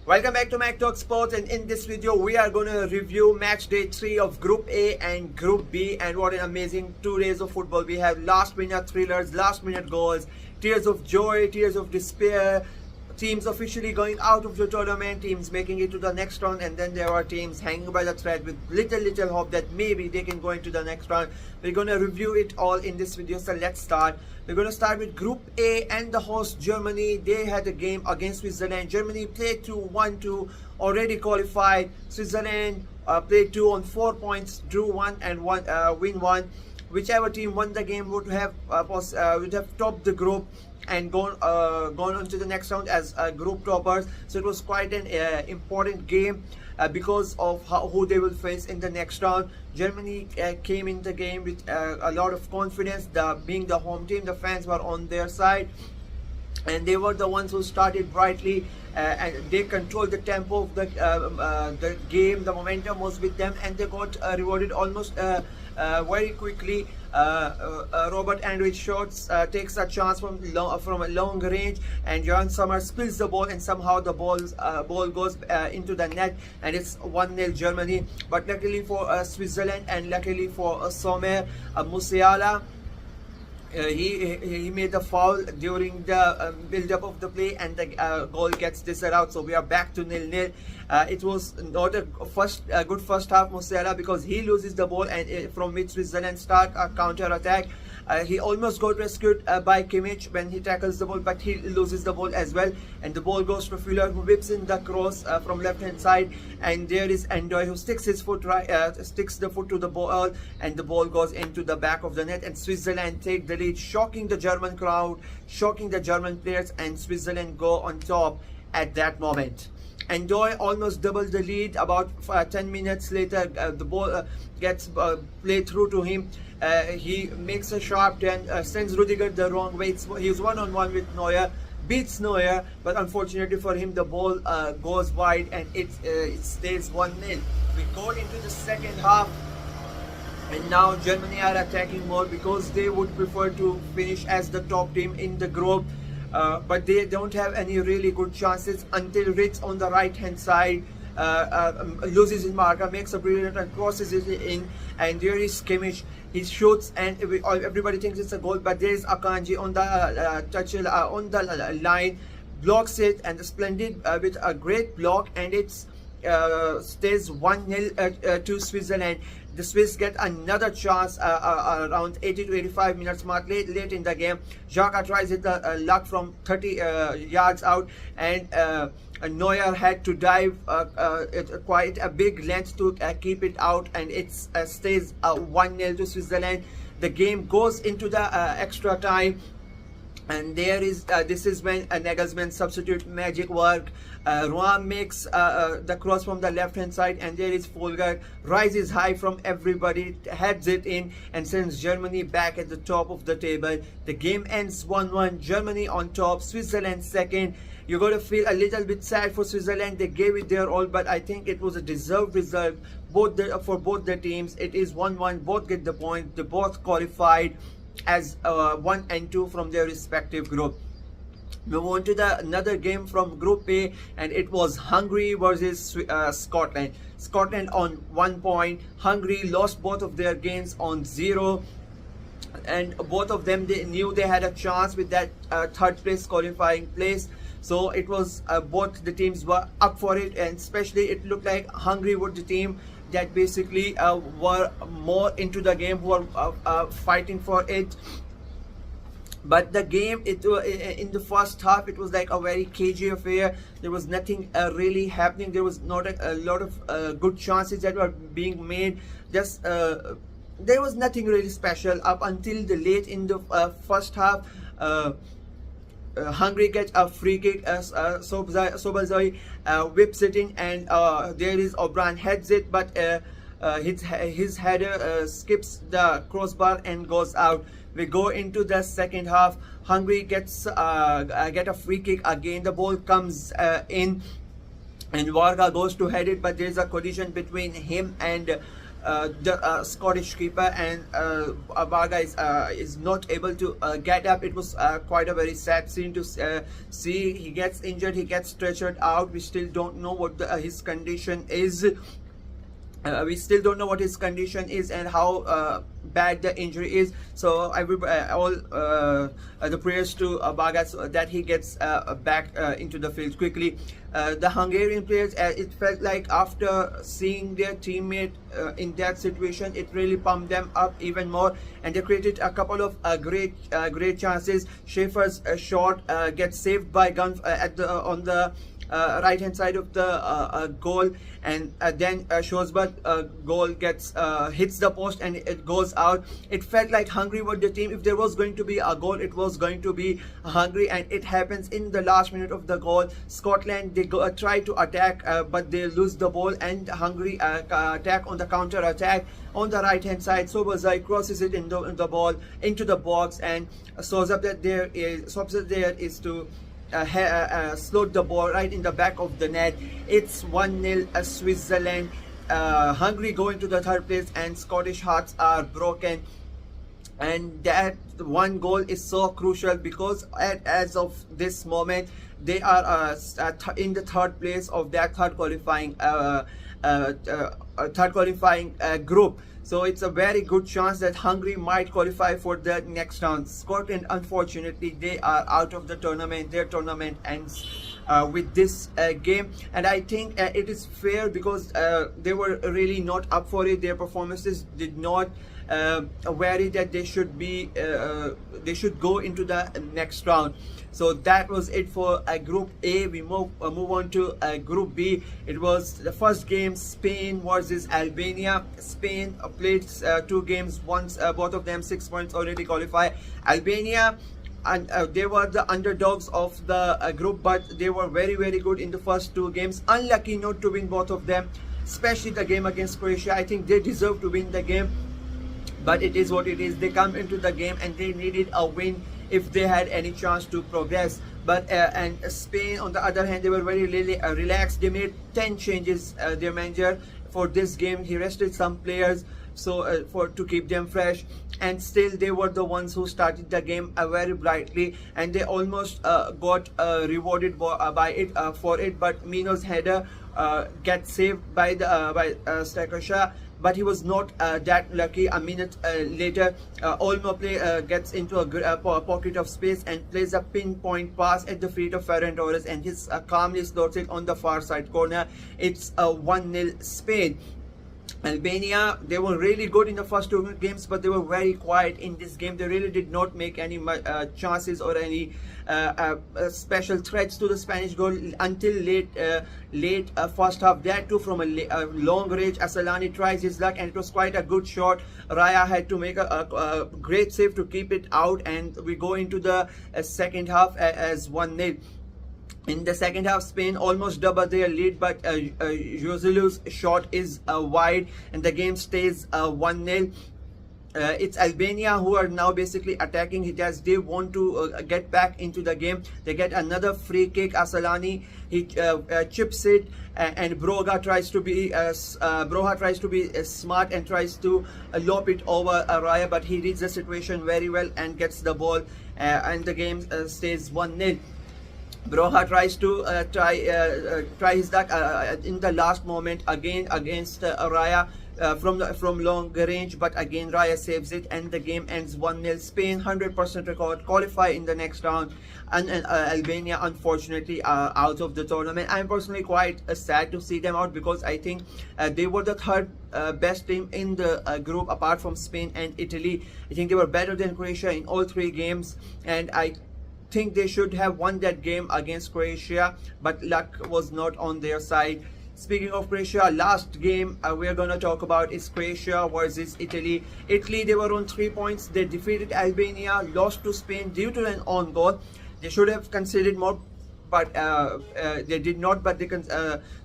Welcome back to Mac Talk Sports, and in this video we are going to review match day 3 of Group A and Group B. And what an amazing 2 days of football. We have last minute thrillers, last minute goals, tears of joy, tears of despair, teams officially going out of the tournament, teams making it to the next round, and then there are teams hanging by the thread with little hope that maybe they can go into the next round. We're going to review it all in this video, so let's start. We're going to start with Group A and the host Germany. They had a game against Switzerland. Germany played 2-1-2, already qualified. Switzerland played 2 on 4 points, drew 1 and win 1. Whichever team won the game would have topped the group and gone on to the next round as group toppers. So it was quite an important game because of who they will face in the next round. Germany came in the game with a lot of confidence. Being the home team, the fans were on their side, and they were the ones who started brightly, and they controlled the tempo of the game. The momentum was with them, and they got rewarded almost very quickly. Robert Andrich shots takes a chance from a long range, and Jan Sommer spills the ball, and somehow the ball goes into the net, and it's 1-0 Germany. But luckily for Switzerland and luckily for Sommer, Musiala, he made a foul during the build-up of the play, and the goal gets disallowed. So we are back to 0-0. It was not a good first half Musiala, because he loses the ball, and from which Switzerland start a counter-attack. He almost got rescued by Kimmich when he tackles the ball, but he loses the ball as well, and the ball goes to Fuller, who whips in the cross from left-hand side, and there is Endoy, who sticks the foot to the ball, and the ball goes into the back of the net, and Switzerland take the lead, shocking the German crowd, shocking the German players, and Switzerland go on top at that moment. Endoy almost doubled the lead. About 10 minutes later, the ball gets played through to him. He makes a sharp turn, sends Rudiger the wrong way. He's one-on-one with Neuer, beats Neuer, but unfortunately for him, the ball goes wide, and it stays 1-0. We go into the second half, and now Germany are attacking more because they would prefer to finish as the top team in the group. But they don't have any really good chances until Ritz on the right hand side loses his marker, makes a brilliant and crosses it in, and there is Kimmich. He shoots, and everybody thinks it's a goal, but there is Akanji on the line, blocks it, and the splendid with a great block, and it stays 1-0 to Switzerland. The Swiss get another chance around 80 to 85 minutes mark late in the game. Xhaka tries it luck from 30 yards out, and Neuer had to dive quite a big length to keep it out, and it stays 1-0 to Switzerland. The game goes into the extra time, and there is this is when Nagelsmann substitute magic work. Ruan makes the cross from the left hand side, and there is Folger, rises high from everybody, heads it in, and sends Germany back at the top of the table. The game ends 1-1, Germany on top, Switzerland second. You got to feel a little bit sad for Switzerland. They gave it their all, but I think it was a deserved result for both the teams. It is 1-1, both get the point, they both qualified as 1 and 2 from their respective group. We move on to another game from Group A, and it was Hungary versus Scotland. Scotland on 1 point. Hungary lost both of their games on 0, and both of them, they knew they had a chance with that third place qualifying place. So it was both the teams were up for it, and especially it looked like Hungary was the team that basically were more into the game, who were fighting for it. But the game, in the first half, it was like a very cagey affair. There was nothing really happening. There was not a lot of good chances that were being made. Just there was nothing really special up until the late in the first half. Hungary gets a free kick as Sobazai whips it in, and there is O'Brien heads it, but his header skips the crossbar and goes out. We go into the second half. Hungary gets get a free kick again. The ball comes in, and Varga goes to head it, but there is a collision between him and the Scottish keeper, and Varga is not able to get up. It was quite a very sad scene to see. He gets injured, he gets stretchered out. We still don't know what his condition is. We still don't know what his condition is and how bad the injury is. So I will all the prayers to Varga so that he gets back into the field quickly. The Hungarian players, it felt like after seeing their teammate in that situation, it really pumped them up even more, and they created a couple of great chances. Schaefer's shot gets saved by Gunn on the right hand side of the goal, and then Sjöberg goal gets hits the post and it goes out. It felt like Hungary were the team. If there was going to be a goal, it was going to be Hungary, and it happens in the last minute of the goal. Scotland, they try to attack but they lose the ball, and Hungary attack on the counter attack on the right hand side. Sjöberg crosses it in the ball into the box, and Sjöberg there is to slot the ball right in the back of the net. It's 1-0 Switzerland. Hungary go into the third place, and Scottish hearts are broken. And that one goal is so crucial because as of this moment they are in the third place of that third qualifying group. So it's a very good chance that Hungary might qualify for the next round. Scotland, unfortunately, they are out of the tournament. Their tournament ends with this game, and I think it is fair because they were really not up for it. Their performances did not vary that they should be they should go into the next round. So that was it for Group A. We move on to Group B. It was the first game, Spain versus Albania. Spain played 2 games, once both of them 6 points, already qualify. Albania, and they were the underdogs of the group, but they were very good in the first 2 games. Unlucky not to win both of them, especially the game against Croatia. I think they deserve to win the game, but it is what it is. They come into the game and they needed a win if they had any chance to progress. But and Spain, on the other hand, they were very relaxed. They made 10 changes. Their manager for this game, he rested some players so to keep them fresh, and still they were the ones who started the game very brightly, and they almost got rewarded for it. But Mino's header gets saved by Stakosha, but he was not that lucky. A minute later, Olmo gets into a pocket of space and plays a pinpoint pass at the feet of Ferran Torres, and he calmly slots it on the far side corner. It's 1-0 Spain. Albania, they were really good in the first 2 games, but they were very quiet in this game. They really did not make any chances or any special threats to the Spanish goal until late first half. That too from a long range. Asllani tries his luck, and it was quite a good shot. Raya had to make a great save to keep it out, and we go into the second half as 1-0. In the second half, Spain almost doubled their lead, but Joselu's shot is wide, and the game stays 1-0. It's Albania who are now basically attacking it as they want to get back into the game. They get another free kick. Asllani, he chips it, and Broha tries to be smart and tries to lob it over Raya, but he reads the situation very well and gets the ball, and the game stays 1-0. Broha tries to try his luck in the last moment again against Raya from long range, but again Raya saves it, and the game ends 1-0. Spain 100% record, qualify in the next round, and Albania unfortunately out of the tournament. I'm personally quite sad to see them out because I think they were the third best team in the group apart from Spain and Italy. I think they were better than Croatia in all 3 games, and I think they should have won that game against Croatia, but luck was not on their side. Speaking of Croatia, last game we're gonna talk about is Croatia versus Italy. Italy, they were on 3 points. They defeated Albania, lost to Spain due to an own goal. They should have conceded more, but they did not. But they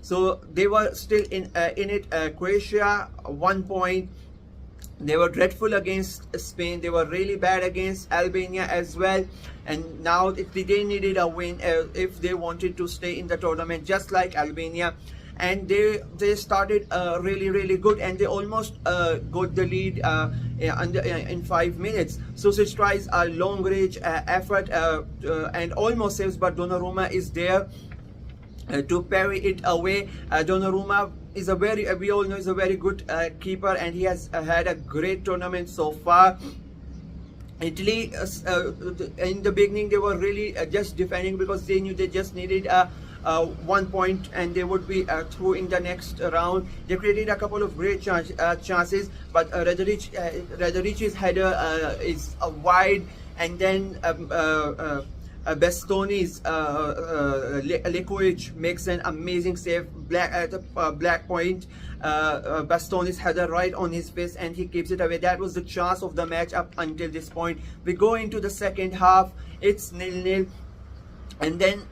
so they were still in it. Croatia 1 point. They were dreadful against Spain. They were really bad against Albania as well. And now they needed a win if they wanted to stay in the tournament, just like Albania. and they started really good, and they almost got the lead in 5 minutes. Susic tries a long range effort and almost saves, but Donnarumma is there to parry it away. Donnarumma is we all know, is a very good keeper, and he has had a great tournament so far. Italy, in the beginning, they were really just defending because they knew they just needed 1 point and they would be through in the next round. They created a couple of great chances, but Radoric's header is wide, and then Bastoni's Likovic makes an amazing save at the black point. Bastoni's header right on his face, and he keeps it away. That was the chance of the match up until this point. We go into the second half, it's 0-0, and then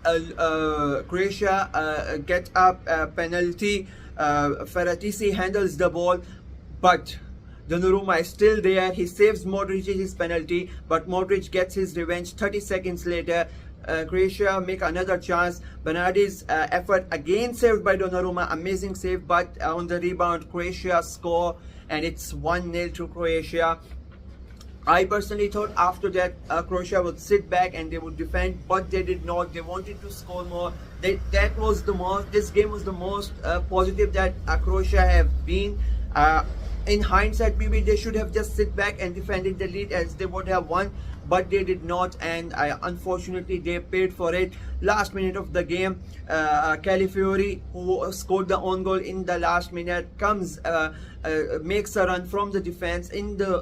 Croatia get up a penalty. Ferratisi handles the ball, but Donnarumma is still there. He saves Modric's penalty, but Modric gets his revenge 30 seconds later. Croatia make another chance. Bernardi's effort again saved by Donnarumma, amazing save, but on the rebound Croatia score, and it's 1-0 to Croatia. I personally thought after that Croatia would sit back and they would defend, but they did not. They wanted to score more. That was the most. This game was the most positive that Croatia have been. In hindsight, maybe they should have just sit back and defended the lead, as they would have won, but they did not, and unfortunately they paid for it. Last minute of the game, Calafiori, who scored the own goal in the last minute, comes makes a run from the defense in the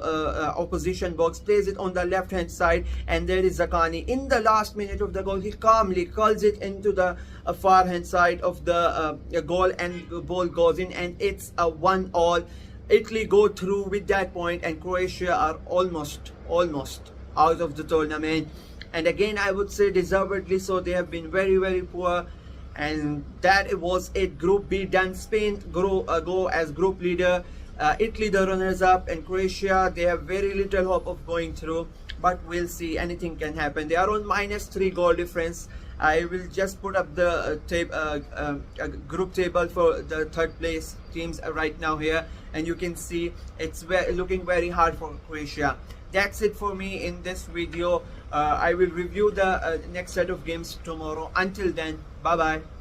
opposition box, plays it on the left hand side, and there is Zaccagni. In the last minute of the goal, he calmly curls it into the far hand side of the goal, and the ball goes in, and it's a 1-1. Italy go through with that point, and Croatia are almost out of the tournament. And again, I would say deservedly so. They have been very poor, and that was it. Group B done. Spain go as group leader, Italy the runners up, and Croatia, they have very little hope of going through, but we'll see. Anything can happen. They are on -3 goal difference. I will just put up the group table for the third place teams right now here, and you can see it's looking very hard for Croatia. That's it for me in this video. I will review the next set of games tomorrow. Until then, bye bye.